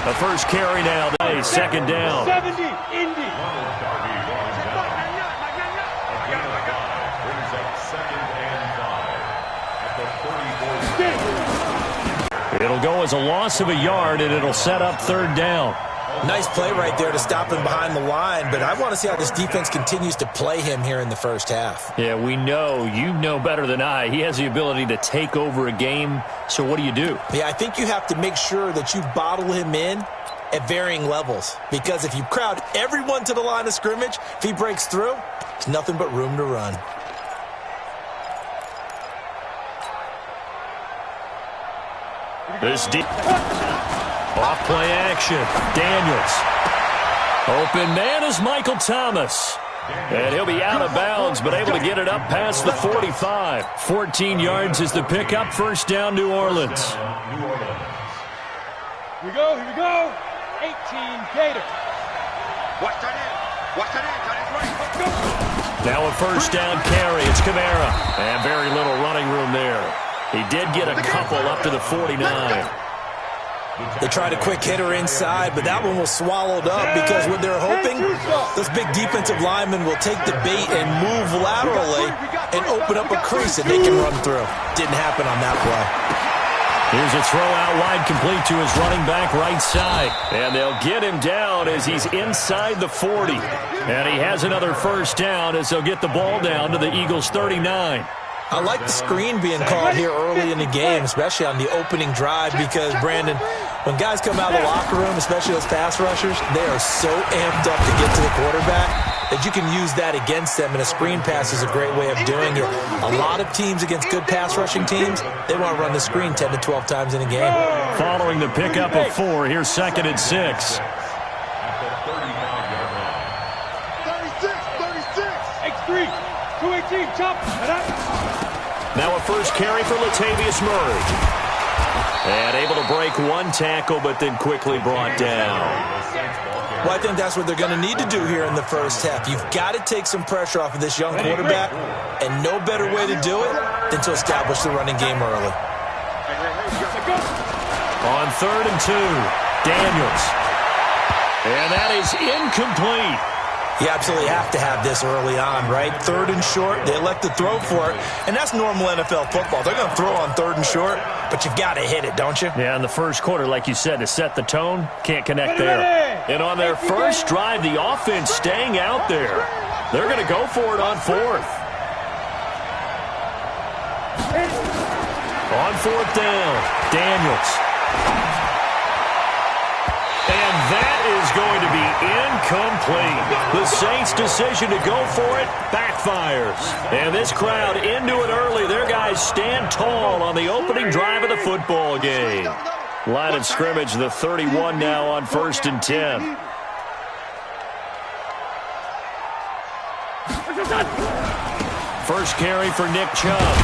The first carry now. Second down. 70, Indy. It'll go as a loss of a yard, and it'll set up third down. Nice play right there to stop him behind the line, but I want to see how this defense continues to play him here in the first half. Yeah, we know. You know better than I. He has the ability to take over a game, so what do? Yeah, I think you have to make sure that you bottle him in at varying levels, because if you crowd everyone to the line of scrimmage, if he breaks through, there's nothing but room to run. This deep off play action. Daniels. Open man is Michael Thomas. And he'll be out of bounds, but able to get it up past the 45. 14 yards is the pickup. First down, New Orleans. Here we go. 18 Gators. Watch that in. Watch that in. Now a first down carry. It's Kamara. And very little running room there. He did get a couple up to the 49. They tried a quick hitter inside, but that one was swallowed up because what they're hoping, those big defensive linemen will take the bait and move laterally and open up a crease that they can run through. Didn't happen on that play. Here's a throw out wide, complete to his running back right side. And they'll get him down as he's inside the 40. And he has another first down as they'll get the ball down to the Eagles' 39. I like the screen being called here early in the game, especially on the opening drive, because, Brandon, when guys come out of the locker room, especially those pass rushers, they are so amped up to get to the quarterback that you can use that against them, and a screen pass is a great way of doing it. A lot of teams against good pass rushing teams, they want to run the screen 10 to 12 times in a game. Following the pickup of 4, here's 2nd and 6. 36. X3. 218. Chop. Now a first carry for Latavius Murray. And able to break one tackle, but then quickly brought down. Well, I think that's what they're going to need to do here in the first half. You've got to take some pressure off of this young quarterback, and no better way to do it than to establish the running game early. On 3rd and 2, Daniels. And that is incomplete. You absolutely have to have this early on, right? 3rd and short, they elect to throw for it, and that's normal NFL football. They're going to throw on 3rd and short, but you've got to hit it, don't you? Yeah, in the first quarter, like you said, to set the tone, can't connect there. And on their first drive, the offense staying out there. They're going to go for it on 4th. On 4th down, Daniels. And that is going to be incomplete. The Saints' decision to go for it backfires. And this crowd into it early. Their guys stand tall on the opening drive of the football game. Line of scrimmage, the 31 now on 1st and 10. First carry for Nick Chubb.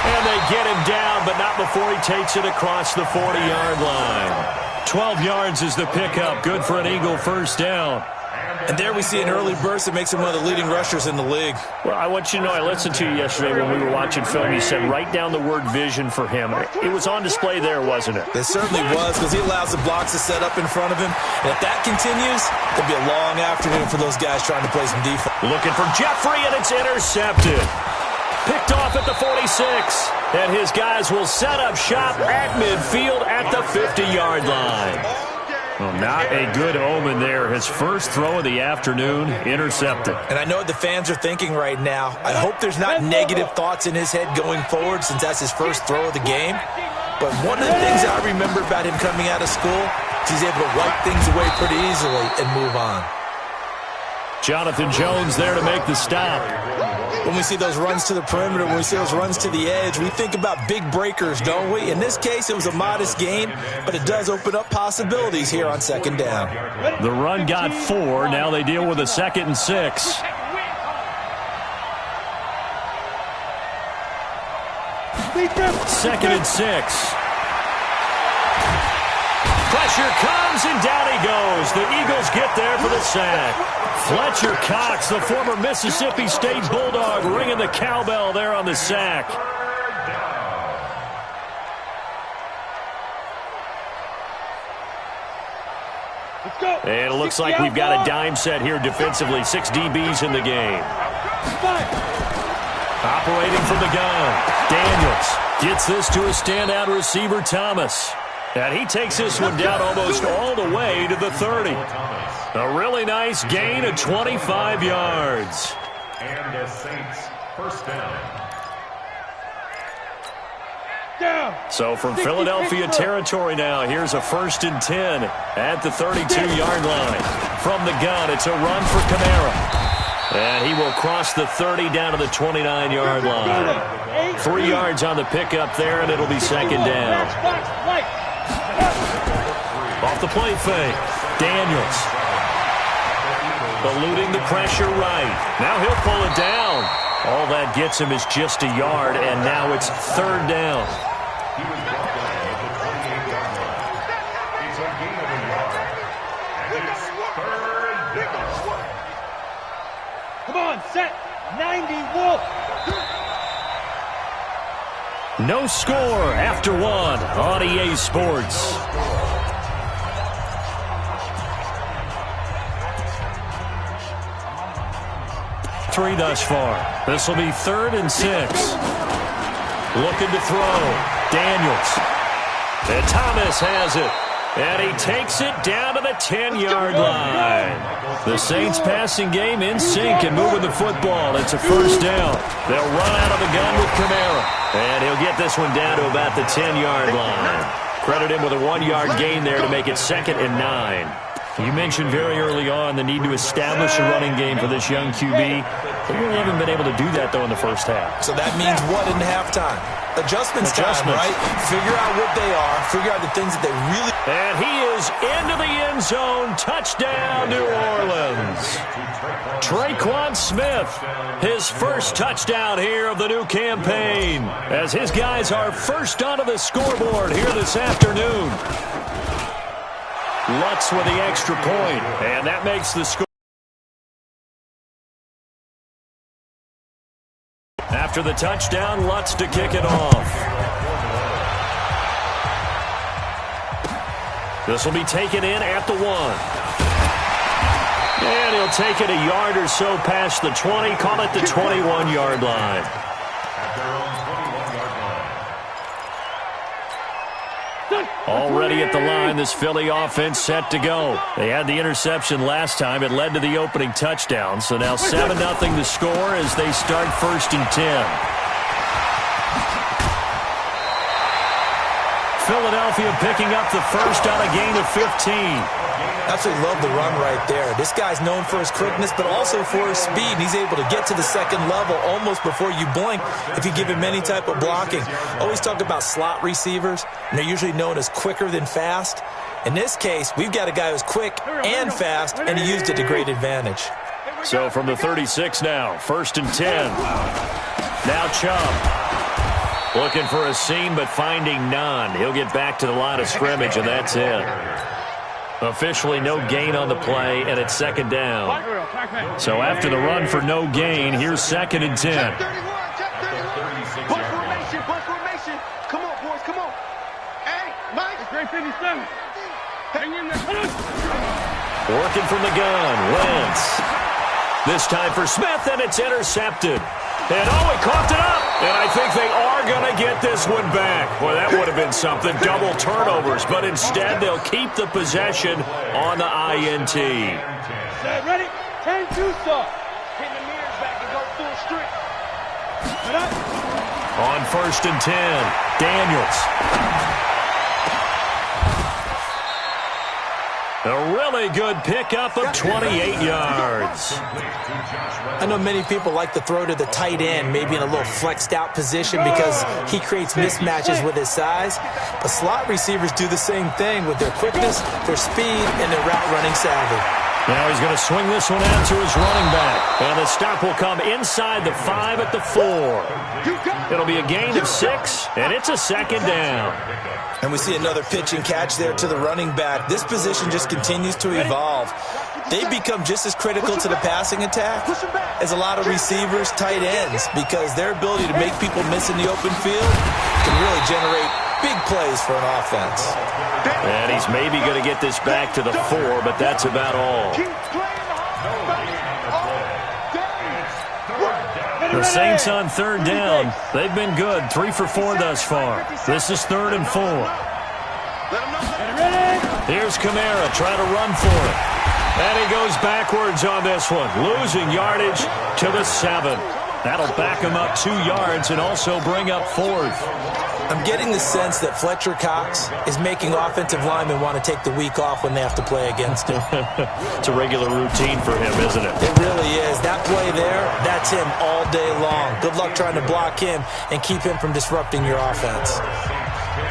And they get him down, but not before he takes it across the 40-yard line. 12 yards is the pickup. Good for an Eagle first down. And there we see an early burst that makes him one of the leading rushers in the league. Well, I want you to know, I listened to you yesterday when we were watching film. You said write down the word vision for him. It was on display there, wasn't it? It certainly was, because he allows the blocks to set up in front of him. And if that continues, it'll be a long afternoon for those guys trying to play some defense. Looking for Jeffrey, and it's intercepted. Picked off at the 46. And his guys will set up shop at midfield at the 50-yard line. Well, not a good omen there. His first throw of the afternoon, intercepted. And I know what the fans are thinking right now. I hope there's not negative thoughts in his head going forward, since that's his first throw of the game. But one of the things I remember about him coming out of school is he's able to wipe things away pretty easily and move on. Jonathan Jones there to make the stop. When we see those runs to the perimeter, when we see those runs to the edge, we think about big breakers, don't we? In this case, it was a modest gain, but it does open up possibilities here on 2nd down. The run got 4. Now they deal with a 2nd and 6. Second and 6. Pressure comes, and down he goes. The Eagles get there for the sack. Fletcher Cox, the former Mississippi State Bulldog, ringing the cowbell there on the sack. Let's go. And it looks like we've got a dime set here defensively. 6 DBs in the game. Operating from the gun, Daniels gets this to a standout receiver, Thomas. And he takes this one down almost all the way to the 30. A really nice gain of 25 yards. And the Saints first down. So from Philadelphia territory now, here's a 1st and 10 at the 32-yard line. From the gun, it's a run for Kamara. And he will cross the 30 down to the 29-yard line. 3 yards on the pickup there, and it'll be 2nd down. Off the play fake, Daniels. Eluding the pressure right. Now he'll pull it down. All that gets him is just a yard, and now it's 3rd down. He was brought down at the 28-yard line. It's a gain of a yard. And it's 3rd down. Come on, set. 90 Wolf. No score after 1 on EA Sports. Three thus far. This will be 3rd and 6. Looking to throw. Daniels. And Thomas has it. And he takes it down to the 10-yard line. The Saints passing game in sync and moving the football. It's a 1st down. They'll run out of the gun with Kamara. And he'll get this one down to about the 10-yard line. Credit him with a 1-yard gain there to make it 2nd and 9. You mentioned very early on the need to establish a running game for this young QB. They really haven't been able to do that, though, in the first half. So that means what in halftime? Adjustments time, right? Figure out what they are. Figure out the things that they really... And he is into the end zone. Touchdown, New Orleans. Traquan Smith, his first touchdown here of the new campaign, as his guys are first onto the scoreboard here this afternoon. Lutz with the extra point, and that makes the score. After the touchdown, Lutz to kick it off. This will be taken in at the 1. And he'll take it a yard or so past the 20, call it the 21-yard line. Already at the line, this Philly offense set to go. They had the interception last time. It led to the opening touchdown. So now 7-0 the score as they start 1st and 10. Philadelphia picking up the first on a gain of 15. Absolutely love the run right there. This guy's known for his quickness, but also for his speed. And he's able to get to the 2nd level almost before you blink if you give him any type of blocking. Always talk about slot receivers, and they're usually known as quicker than fast. In this case, we've got a guy who's quick and fast, and he used it to great advantage. So from the 36 now, 1st and 10. Now Chubb. Looking for a seam, but finding none. He'll get back to the line of scrimmage, and that's it. Officially no gain on the play, and it's 2nd down. So after the run for no gain, here's 2nd and 10. Push formation. Come on, boys, come on. Hey, Mike. Great 57. Hang in there. Working from the gun, Wentz. This time for Smith, and it's intercepted. And he coughed it up. And I think they are going to get this one back. Boy, that would have been something. Double turnovers. But instead, they'll keep the possession on the INT. Ready? 10-2 start. Pin the mirrors back and go full street. On 1st and 10, Daniels. A really good pickup of 28 yards. I know many people like to throw to the tight end, maybe in a little flexed out position because he creates mismatches with his size. But slot receivers do the same thing with their quickness, their speed, and their route running savvy. Now he's going to swing this one out to his running back. And the stop will come inside the 5 at the 4. It'll be a gain of 6, and it's a 2nd down. And we see another pitch and catch there to the running back. This position just continues to evolve. They become just as critical to the passing attack as a lot of receivers, tight ends, because their ability to make people miss in the open field can really generate big plays for an offense. And he's maybe going to get this back to the 4, but that's about all. The Saints on 3rd down. They've been good, 3 for 4 thus far. This is 3rd and 4. Here's Kamara trying to run for it. And he goes backwards on this one, losing yardage to the 7. That'll back him up 2 yards and also bring up 4th. I'm getting the sense that Fletcher Cox is making offensive linemen want to take the week off when they have to play against him. It's a regular routine for him, isn't it? It really is. That play there, that's him all day long. Good luck trying to block him and keep him from disrupting your offense.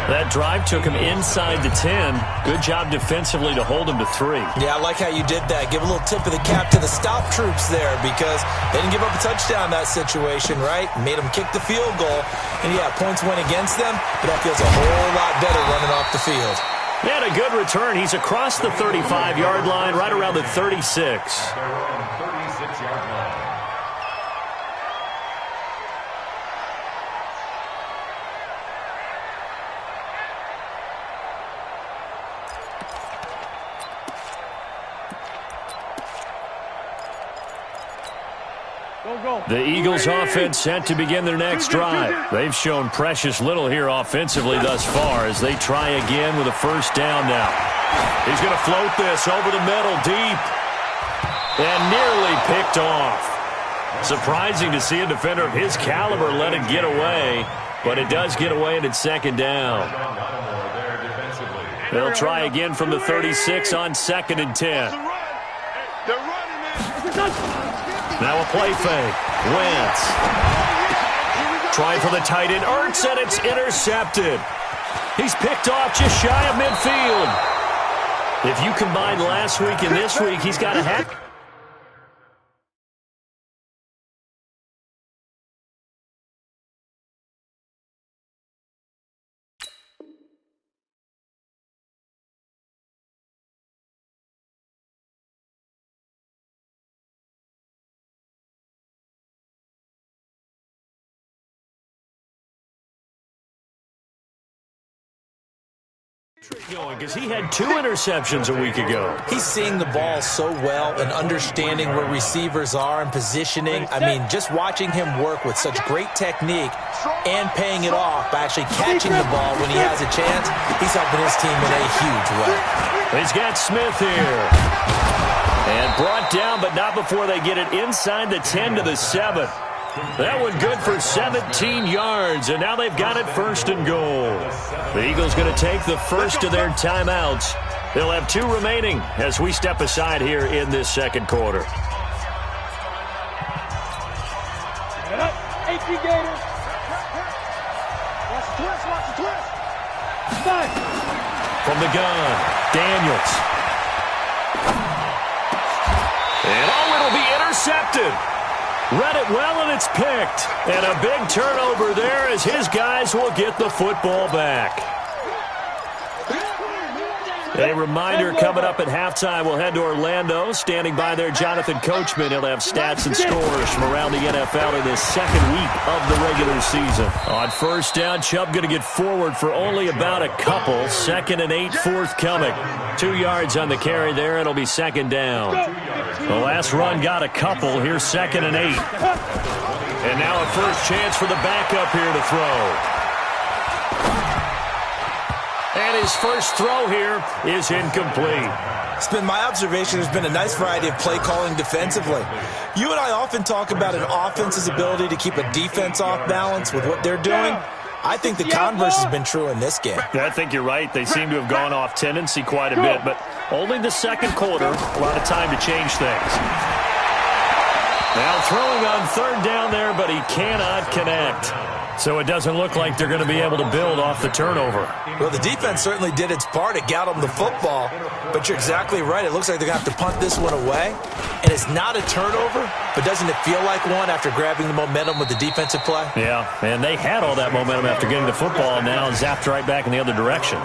That drive took him inside the 10. Good job defensively to hold him to 3. Yeah, I like how you did that. Give a little tip of the cap to the stop troops there because they didn't give up a touchdown in that situation, right? Made them kick the field goal. And, yeah, points went against them, but that feels a whole lot better running off the field. He had a good return. He's across the 35-yard line, right around the 36. The Eagles offense set to begin their next drive. They've shown precious little here offensively thus far as they try again with a 1st down now. He's going to float this over the middle deep and nearly picked off. Surprising to see a defender of his caliber let it get away, but it does get away and it's 2nd down. They'll try again from the 36 on 2nd and 10. Now a play fake. Wentz. Trying for the tight end. Ertz, and it's intercepted. He's picked off just shy of midfield. If you combine last week and this week, he's got a hat. Going because he had 2 interceptions a week ago. He's seeing the ball so well and understanding where receivers are and positioning. I mean, just watching him work with such great technique and paying it off by actually catching the ball when he has a chance, he's helping his team in a huge way. He's got Smith here. And brought down, but not before they get it inside the 10 to the 7. That one good for 17 yards, and now they've got it 1st and goal. The Eagles going to take the first of their timeouts. They'll have 2 remaining as we step aside here in this 2nd quarter. From the gun, Daniels. And it'll be intercepted. Read it well, and it's picked. And a big turnover there as his guys will get the football back. A reminder coming up at halftime. We'll head to Orlando. Standing by there, Jonathan Coachman. He'll have stats and scores from around the NFL in this 2nd week of the regular season. On 1st down, Chubb going to get forward for only about a couple. 2nd and 8 forthcoming. 2 yards on the carry there. It'll be 2nd down. The last run got a couple. Here's 2nd and 8. And now a first chance for the backup here to throw. And his first throw here is incomplete. It's been my observation there's been a nice variety of play calling defensively. You and I often talk about an offense's ability to keep a defense off balance with what they're doing. I think the converse has been true in this game. I think you're right. They seem to have gone off tendency quite a bit, but only the 2nd quarter, a lot of time to change things. Now throwing on 3rd down there, but he cannot connect. So it doesn't look like they're going to be able to build off the turnover. Well, the defense certainly did its part. It got them the football. But you're exactly right. It looks like they're going to have to punt this one away. And it's not a turnover, but doesn't it feel like one after grabbing the momentum with the defensive play? Yeah, and they had all that momentum after getting the football and now zapped right back in the other direction.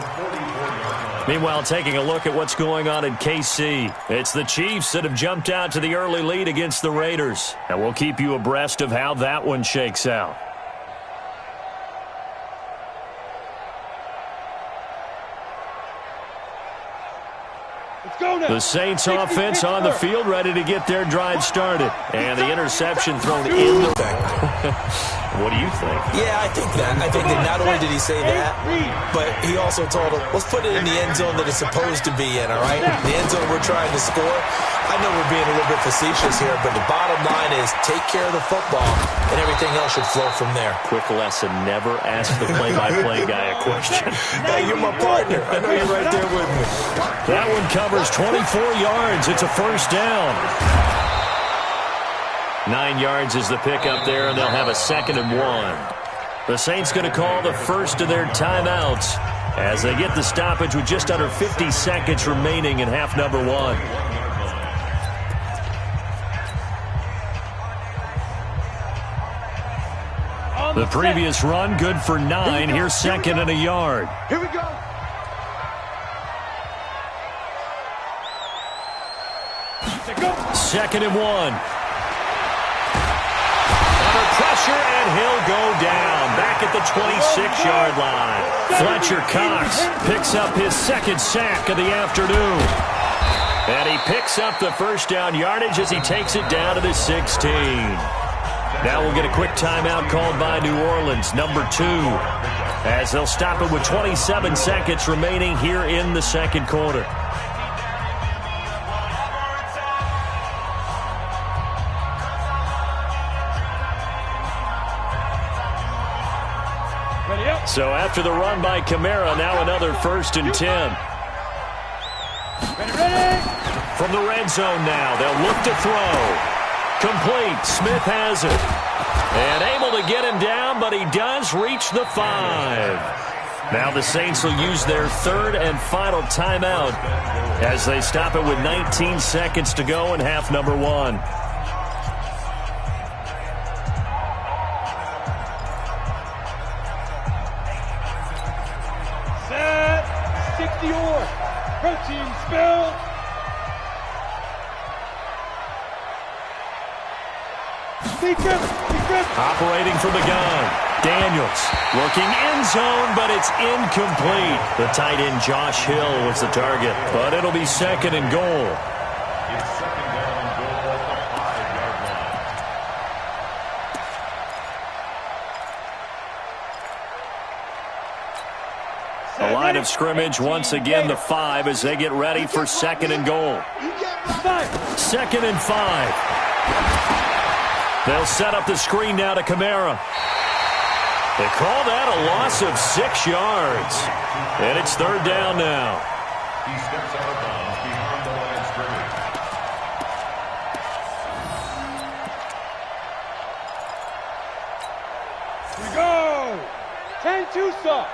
Meanwhile, taking a look at what's going on in KC. It's the Chiefs that have jumped out to the early lead against the Raiders. And we'll keep you abreast of how that one shakes out. The Saints offense on the field, ready to get their drive started. And the interception thrown in the back. What do you think? Yeah, I think that. I think that not only did he say that, but he also told him, let's put it in the end zone that it's supposed to be in, all right? The end zone we're trying to score. I know we're being a little bit facetious here, but the bottom line is take care of the football, and everything else should flow from there. Quick lesson, never ask the play-by-play guy a question. Hey, you're my partner. I know you're right there with me. That one covers 24 yards. It's a first down. 9 yards is the pickup there, and they'll have a 2nd and 1. The Saints going to call the first of their timeouts as they get the stoppage with just under 50 seconds remaining in half number 1. The previous run, good for 9. Here's 2nd and a yard. Here we go. Second and 1. Pressure, and he'll go down back at the 26-yard line. Fletcher Cox picks up his 2nd sack of the afternoon. And he picks up the first down yardage as he takes it down to the 16. Now we'll get a quick timeout called by New Orleans, number 2, as they'll stop it with 27 seconds remaining here in the second quarter. So after the run by Kamara, now another 1st and 10. From the red zone now, they'll look to throw. Complete. Smith has it. And able to get him down, but he does reach the 5. Now the Saints will use their 3rd and final timeout as they stop it with 19 seconds to go in half number 1. Protein spill. Operating from the gun. Daniels looking end zone, but it's incomplete. The tight end Josh Hill was the target, but it'll be 2nd and goal. It's 2nd down and goal at the 5-yard line. The line of scrimmage once again the 5 as they get ready for 2nd and goal. 2nd and 5. They'll set up the screen now to Kamara. They call that a loss of 6 yards. And it's 3rd down now. He steps out of bounds behind the line of scrimmage. Here we go. 10-2 stop.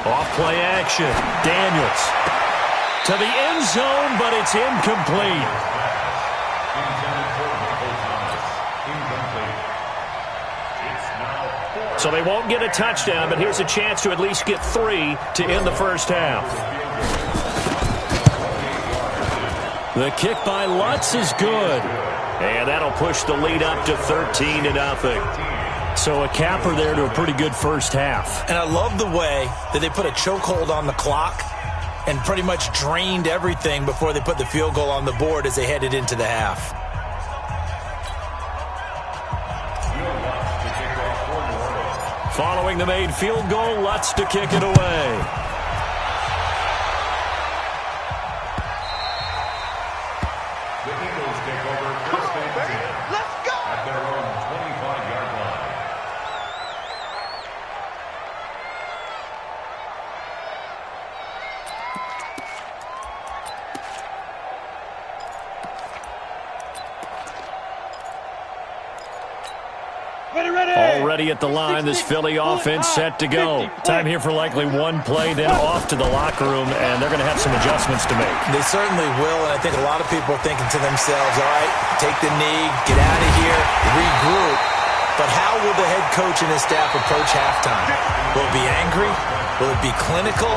Off play action. Daniels to the end zone, but it's incomplete. So they won't get a touchdown, but here's a chance to at least get 3 to end the first half. The kick by Lutz is good. And that'll push the lead up to 13-0. So a capper there to a pretty good first half. And I love the way that they put a chokehold on the clock and pretty much drained everything before they put the field goal on the board as they headed into the half. Following the made field goal, Lutz to kick it away. The Eagles take over first and 10. Let's go. At their own 25-yard line. Already at the line, this Philly offense set to go. Time here for likely one play, then off to the locker room, and they're going to have some adjustments to make. They certainly will, and I think a lot of people are thinking to themselves, all right, take the knee, get out of here, regroup. But how will the head coach and his staff approach halftime? Will it be angry? Will it be clinical?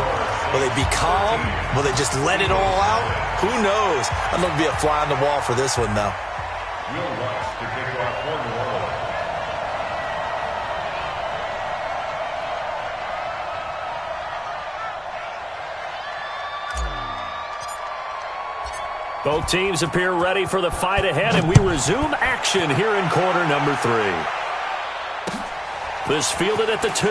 Will they be calm? Will they just let it all out? Who knows? I'd love to be a fly on the wall for this one, though. Will Lutz to kick off for New Orleans. Both teams appear ready for the fight ahead, and we resume action here in quarter number 3. This fielded at the 2.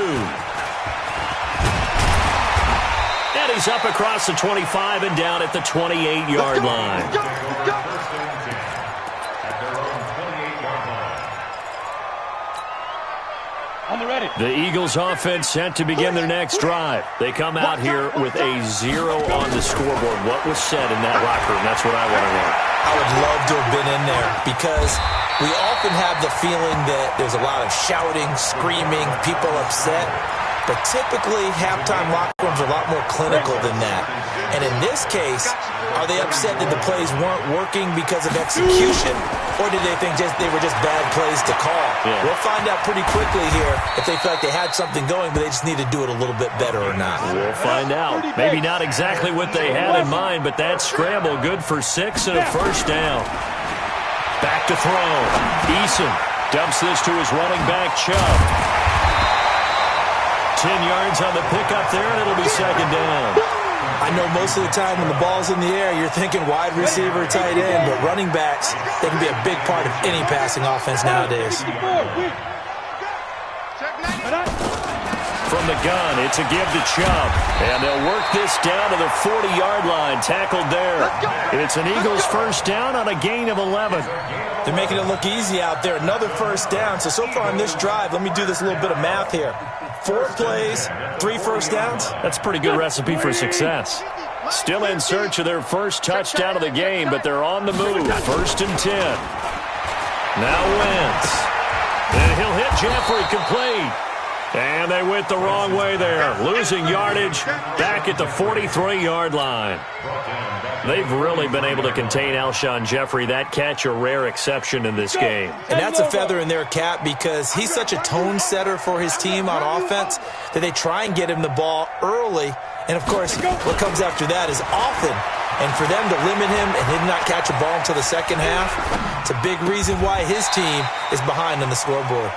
And he's up across the 25 and down at the 28-yard line. The Eagles offense set to begin their next drive. They come out here with a 0 on the scoreboard. What was said in that locker room? That's what I want to know. I would love to have been in there because we often have the feeling that there's a lot of shouting, screaming, people upset. But typically, halftime locker rooms are a lot more clinical than that. And in this case, are they upset that the plays weren't working because of execution? Or did they think they were just bad plays to call? Yeah. We'll find out pretty quickly here if they feel like they had something going, but they just need to do it a little bit better or not. We'll find out. Maybe not exactly what they had in mind, but that scramble good for 6 and a first down. Back to throw. Eason dumps this to his running back, Chubb. 10 yards on the pickup there, and it'll be second down. I know most of the time when the ball's in the air, you're thinking wide receiver, tight end, but running backs, they can be a big part of any passing offense nowadays. From the gun, it's a give to Chubb. And they'll work this down to the 40-yard line, tackled there. It's an Eagles first down on a gain of 11. They're making it look easy out there. Another first down. So far on this drive, let me do this little bit of math here. 4 plays, 3 first downs. That's a pretty good recipe for success. Still in search of their first touchdown of the game, but they're on the move. 1st and 10. Now Wentz. And he'll hit Jeffrey complete. And they went the wrong way there. Losing yardage back at the 43-yard line. They've really been able to contain Alshon Jeffrey. That catch a rare exception in this game. And that's a feather in their cap because he's such a tone setter for his team on offense that they try and get him the ball early. And, of course, what comes after that is often. And for them to limit him and him not catch a ball until the second half, it's a big reason why his team is behind on the scoreboard.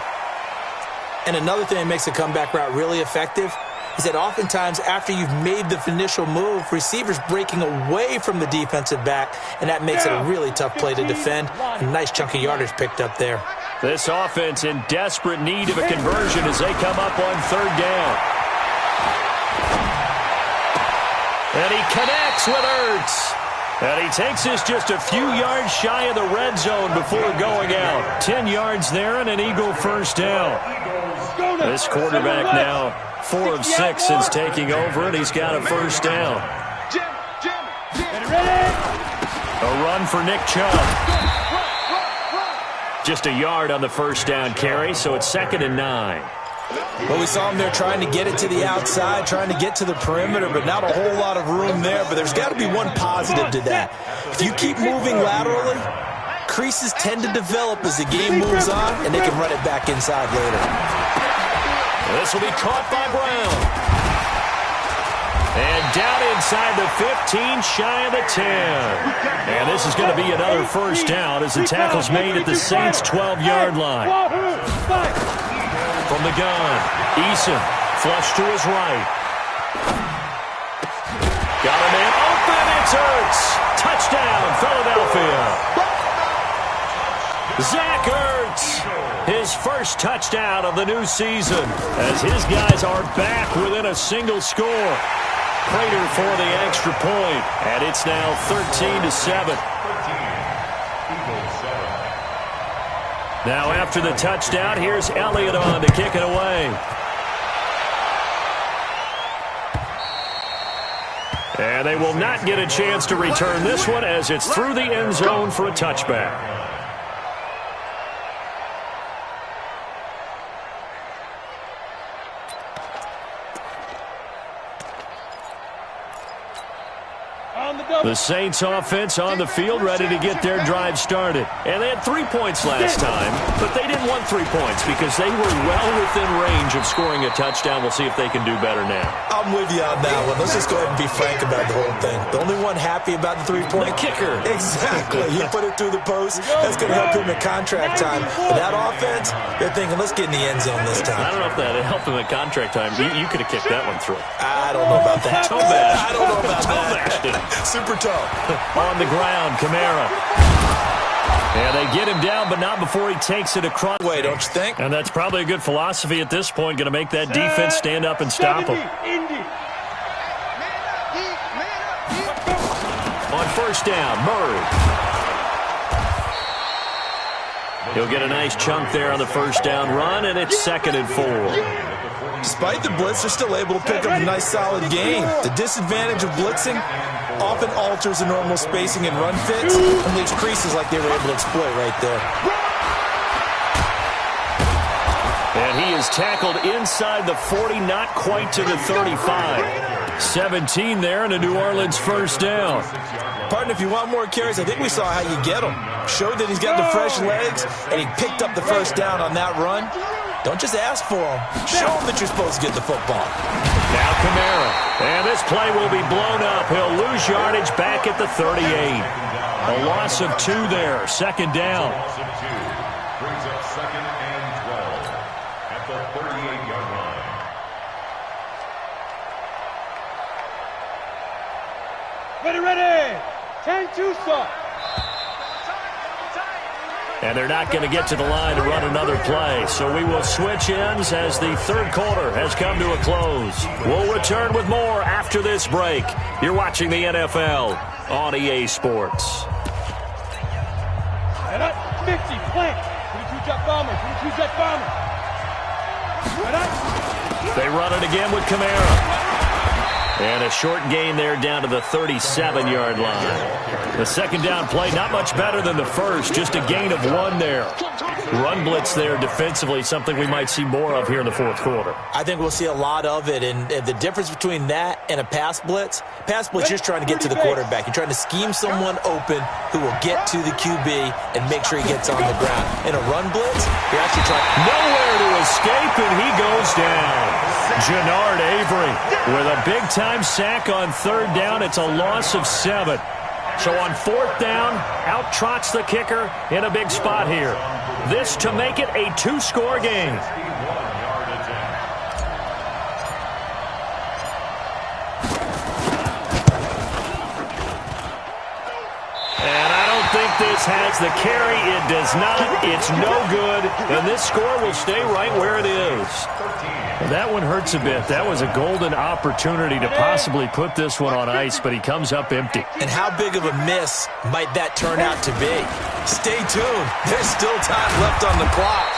And another thing that makes a comeback route really effective is that oftentimes after you've made the initial move, receivers breaking away from the defensive back, and that makes it a really tough play to defend. A nice chunk of yardage picked up there. This offense in desperate need of a conversion as they come up on 3rd down. And he connects with Ertz. And he takes this just a few yards shy of the red zone before going out. 10 yards there and an Eagle first down. This quarterback now 4 of 6 since taking over, and he's got a first down. A run for Nick Chubb. Just a yard on the first down carry, so it's 2nd and 9. Well, we saw him there trying to get it to the outside, trying to get to the perimeter, but not a whole lot of room there. But there's got to be one positive to that. If you keep moving laterally, creases tend to develop as the game moves on, and they can run it back inside later. This will be caught by Brown. And down inside the 15, shy of the 10. And this is going to be another first down as the tackle's made at the Saints' 12-yard line. From the gun, Eason, flush to his right. Got a man open, it's Ertz. Touchdown, Philadelphia. Zach Ertz, his first touchdown of the new season, as his guys are back within a single score. Prater for the extra point, and it's now 13-7. Now after the touchdown, here's Elliott on to kick it away. And they will not get a chance to return this one as it's through the end zone for a touchback. The Saints offense on the field ready to get their drive started. And they had 3 points last time, but they didn't want 3 points because they were well within range of scoring a touchdown. We'll see if they can do better now. I'm with you on that one. Let's just go ahead and be frank about the whole thing. The only one happy about the 3-point. The kicker. Exactly. He put it through the post. That's going to help him at contract time. But that offense, they're thinking, let's get in the end zone this time. I don't know if that helped him at contract time. You could have kicked that one through. I don't know about that. Tobash. I don't know about Tobash that. did it. Super super toe. On the ground, Kamara. And they get him down, but not before he takes it across. Way, don't you think? And that's probably a good philosophy at this point, going to make that defense stand up and stop him. On first down, Murray. He'll get a nice chunk there on the first down run, and it's 2nd and 4. Despite the blitz, they're still able to pick up a nice solid gain. The disadvantage of blitzing often alters the normal spacing and run fits and leaves creases like they were able to exploit right there. And he is tackled inside the 40, not quite to the 35. 17 there, and a New Orleans first down. Partner, if you want more carries, I think we saw how you get them. Showed that he's got the fresh legs, and he picked up the first down on that run. Don't just ask for him. Show him that you're supposed to get the football. Now Kamara. And this play will be blown up. He'll lose yardage back at the 38. A loss of 2 there. 2nd down. Brings up 2nd and 12 at the 38-yard line. Ready. 10-2 start. And they're not going to get to the line to run another play. So we will switch ends as the third quarter has come to a close. We'll return with more after this break. You're watching the NFL on EA Sports. And up, 50, flank. 22 jet bomber, 22 jet bomber. And up. They run it again with Kamara. And a short gain there down to the 37-yard line. The second down play, not much better than the first, just a gain of 1 there. Run blitz there defensively, something we might see more of here in the fourth quarter. I think we'll see a lot of it, and the difference between that and a pass blitz, you're just trying to get to the quarterback. You're trying to scheme someone open who will get to the QB and make sure he gets on the ground. In a run blitz, you're actually trying nowhere to escape, and he goes down. Jannard Avery with a big-time sack on 3rd down. It's a loss of 7. So on 4th down, out trots the kicker in a big spot here. This to make it a 2-score game. And I don't think this has the carry. It does not. It's no good. And this score will stay right where it is. That one hurts a bit. That was a golden opportunity to possibly put this one on ice, but he comes up empty. And how big of a miss might that turn out to be? Stay tuned. There's still time left on the clock.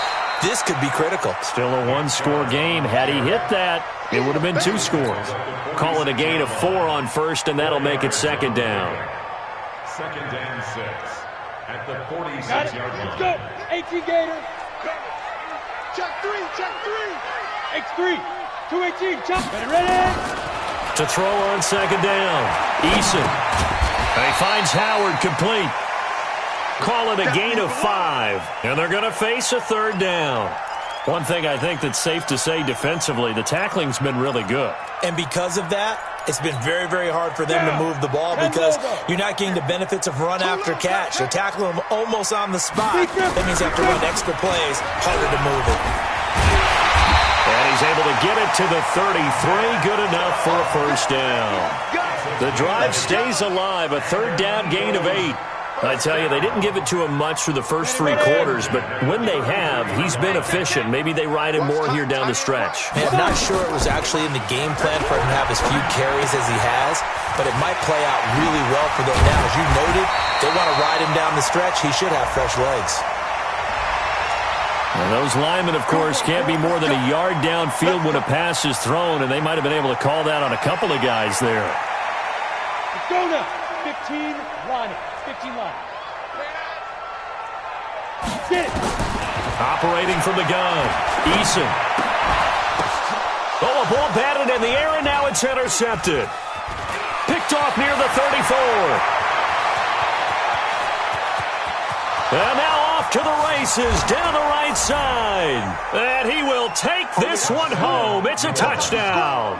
This could be critical. Still a 1-score game. Had he hit that, it would have been 2 scores. Call it a gain of 4 on first, and that'll make it 2nd down. 2nd and 6 at the 46-yard line. Let's go. 18 Gator. Check 3. X3. 218. Chop. Ready. To throw on 2nd down. Eason. And he finds Howard complete. Call it a gain of 5. And they're going to face a 3rd down. One thing I think that's safe to say defensively, the tackling's been really good. And because of that, it's been very, very hard for them to move the ball because you're not getting the benefits of run after catch. They're tackling them almost on the spot. That means you have to run extra plays, harder to move it. And he's able to get it to the 33. Good enough for a first down. The drive stays alive. A 3rd down gain of 8. I tell you, they didn't give it to him much through the first 3 quarters, but when they have, he's been efficient. Maybe they ride him more here down the stretch. Man, I'm not sure it was actually in the game plan for him to have as few carries as he has, but it might play out really well for them now. As you noted, they want to ride him down the stretch. He should have fresh legs. And those linemen, of course, can't be more than a yard downfield when a pass is thrown, and they might have been able to call that on a couple of guys there. Let's go now. 15 line. 15 line. Get it. Operating from the gun. Eason. Oh, a ball batted in the air, and now it's intercepted. Picked off near the 34. And now off to the races down the right side. And he will take this one home. It's a touchdown.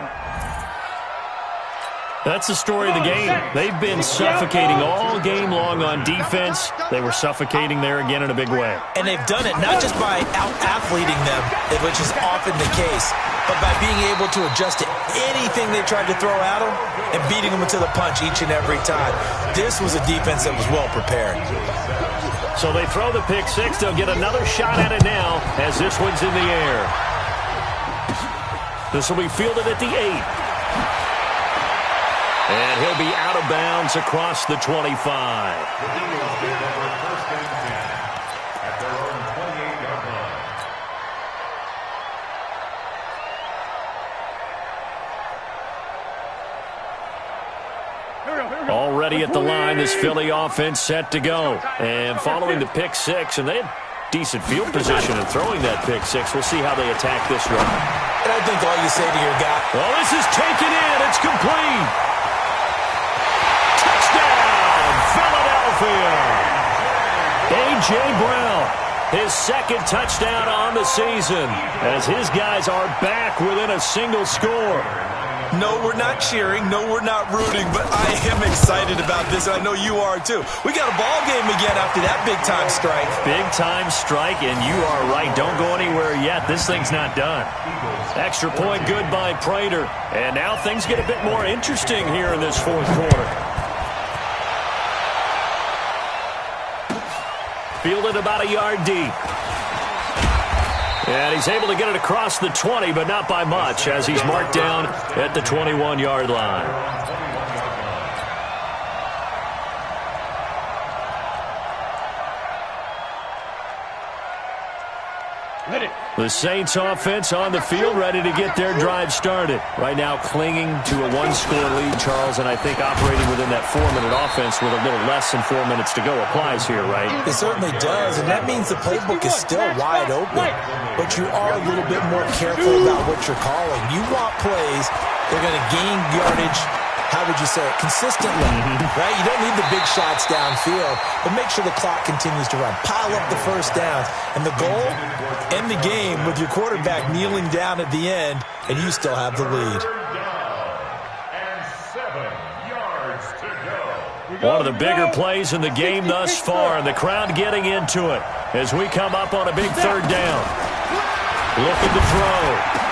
That's the story of the game. They've been suffocating all game long on defense. They were suffocating there again in a big way. And they've done it not just by out-athleting them, which is often the case, but by being able to adjust to anything they tried to throw at them and beating them to the punch each and every time. This was a defense that was well prepared. So they throw the pick six. They'll get another shot at it now as this one's in the air. This will be fielded at the 8. And he'll be out of bounds across the 25. The Eagles take over first and 10 at their own 28-yard line. Already at the line, this Philly offense set to go. And following the pick six, and they had decent field position in throwing that pick six. We'll see how they attack this one. And I think all you say to your guy, well, this is taken in. It's complete. Touchdown, Philadelphia. A.J. Brown, his second touchdown on the season, as his guys are back within a single score. no, we're not cheering, no, we're not rooting, but I am excited about this, and I know you are too. We got a ball game again after that big-time strike. Big-time strike, and you are right. Don't go anywhere yet. This thing's not done. Extra point good by Prater, and now things get a bit more interesting here in this fourth quarter. Fielded about a yard deep. And he's able to get it across the 20, but not by much, as he's marked down at the 21-yard line. The Saints offense on the field, ready to get their drive started. Right now clinging to a one-score lead, Charles, and I think operating within that 4-minute offense with a little less than 4 minutes to go applies here, right? It certainly does, and that means the playbook is still wide open, but you are a little bit more careful about what you're calling. You want plays that are going to gain yardage, how would you say it, consistently, right? You don't need the big shots downfield, but make sure the clock continues to run. Pile up the first downs, and the goal, end the game with your quarterback kneeling down at the end, and you still have the lead. And 7 yards to go. One of the bigger plays in the game thus far, and the crowd getting into it as we come up on a big third down. Looking to throw.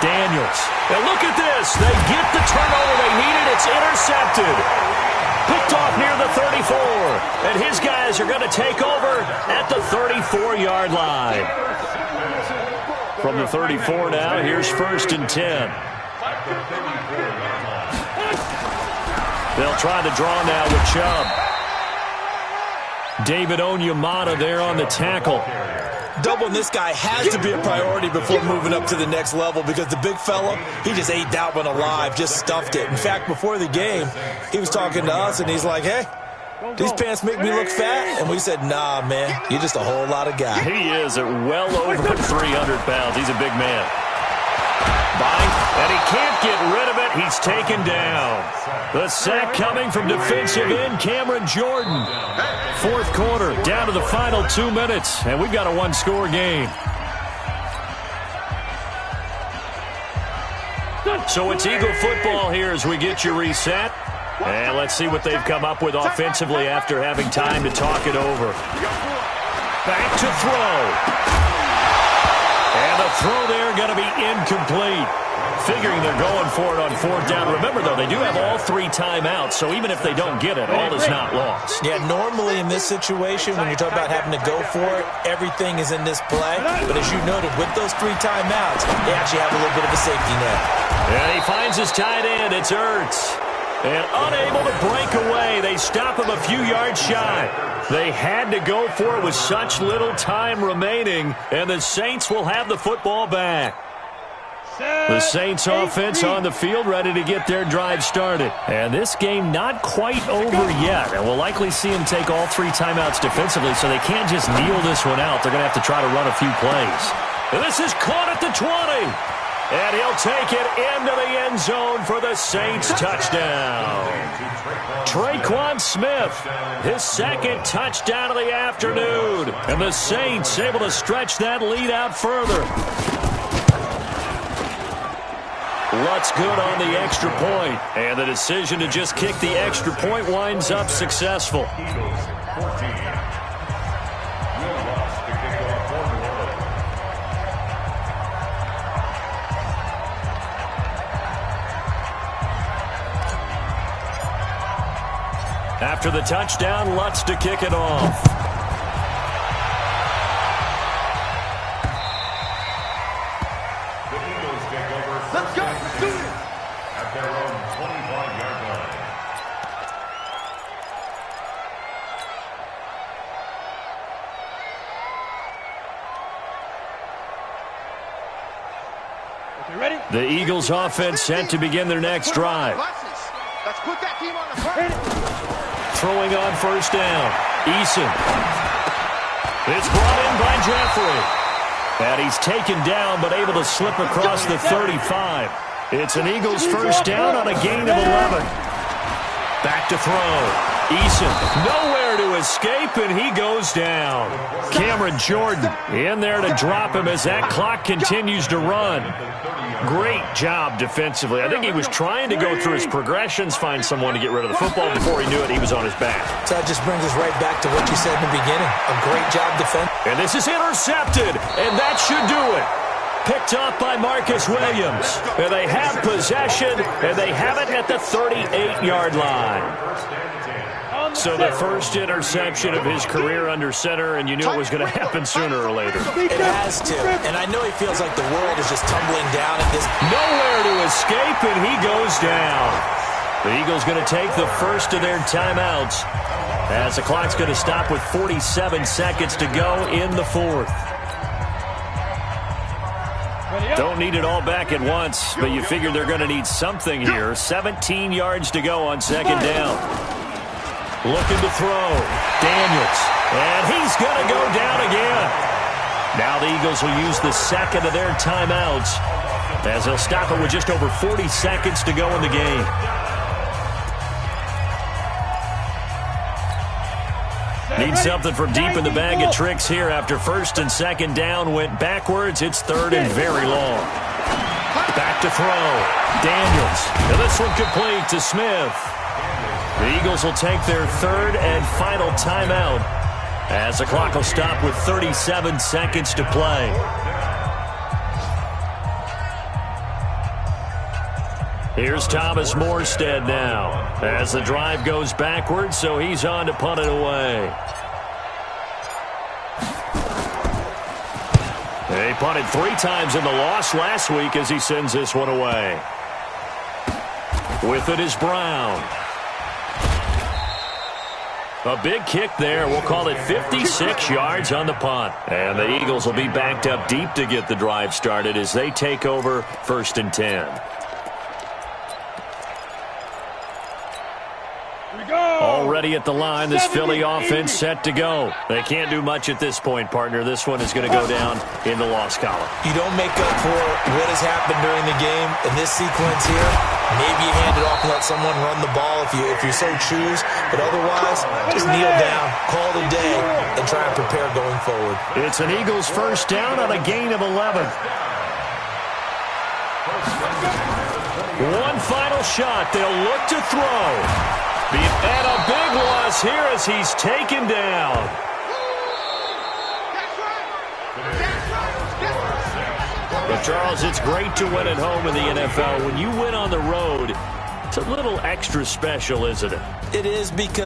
Daniels. And look at this. They get the turnover they needed. It's intercepted. Picked off near the 34. And his guys are going to take over at the 34-yard line. From the 34 now, here's 1st and 10. They'll try the draw now with Chubb. David Onyemata there on the tackle. Doubling this guy has to be a priority before moving up to the next level, because the big fella, he just ate that one alive, just stuffed it. In fact, before the game, he was talking to us, and he's like, hey, these pants make me look fat? And we said, nah, man, you're just a whole lot of guy. He is at well over 300 pounds. He's a big man. And he can't get rid of it. He's taken down. The sack coming from defensive end Cameron Jordan. Fourth quarter, down to the final 2 minutes, and we've got a one-score game. So it's Eagle football here as we get you reset. And let's see what they've come up with offensively after having time to talk it over. Back to throw. And the throw there going to be incomplete. Figuring they're going for it on fourth down. Remember, though, they do have all 3 timeouts, so even if they don't get it, all is not lost. Yeah, normally in this situation, when you're talking about having to go for it, everything is in this play. But as you noted, with those 3 timeouts, they actually have a little bit of a safety net. And he finds his tight end. It's Ertz. And unable to break away, they stop him a few yards shy. They had to go for it with such little time remaining, and the Saints will have the football back. The Saints offense on the field, ready to get their drive started. And this game not quite over yet. And we'll likely see them take all 3 timeouts defensively, so they can't just kneel this one out. They're going to have to try to run a few plays. And this is caught at the 20. And he'll take it into the end zone for the Saints touchdown. Traquan Smith, his second touchdown of the afternoon. And the Saints able to stretch that lead out further. Lutz good on the extra point, and the decision to just kick the extra point winds up successful. Eagles 14. Will Lutz to kick off for New Orleans. After the touchdown, Lutz to kick it off. The Eagles take over Let's first go. and Let's do 10 this. at their own 25-yard line. Okay, ready? The Eagles offense set to begin their next drive. Let's put that team on the front. Throwing on first down. Eason. It's brought in by Jeffrey. And he's taken down but able to slip across the 35. It's an Eagles first down on a gain of 11. Back to throw. Eason nowhere to escape, and he goes down. Cameron Jordan in there to drop him as that clock continues to run. Great job defensively. I think he was trying to go through his progressions, find someone to get rid of the football. Before he knew it, he was on his back. So that just brings us right back to what you said in the beginning. A great job defending. And this is intercepted, and that should do it. Picked off by Marcus Williams. And they have possession, and they have it at the 38-yard line. So the first interception of his career under center, and you knew it was going to happen sooner or later. It has to. And I know he feels like the world is just tumbling down at this. Nowhere to escape, and he goes down. The Eagles going to take the first of their timeouts as the clock's going to stop with 47 seconds to go in the fourth. Don't need it all back at once, but you figure they're going to need something here. 17 yards to go on second down. Looking to throw. Daniels. And he's going to go down again. Now the Eagles will use the second of their timeouts as they'll stop it with just over 40 seconds to go in the game. Need something from deep in the bag of tricks here after first and second down went backwards. It's third and very long. Back to throw. Daniels. And this one complete to Smith. The Eagles will take their third and final timeout as the clock will stop with 37 seconds to play. Here's Thomas Morstead now as the drive goes backwards, so he's on to punt it away. They punted 3 times in the loss last week as he sends this one away. With it is Brown. A big kick there. We'll call it 56 yards on the punt. And the Eagles will be backed up deep to get the drive started as they take over first and 10. Already at the line, this Philly offense set to go. They can't do much at this point, partner. This one is going to go down in the loss column. You don't make up for what has happened during the game. In this sequence here, maybe you hand it off and let someone run the ball if you so choose. But otherwise, just kneel down, call it a day, and try and prepare going forward. It's an Eagles first down on a gain of 11. One final shot. They'll look to throw. And a big loss here as he's taken down. But, Charles, it's great to win at home in the NFL. When you win on the road, it's a little extra special, isn't it? It is because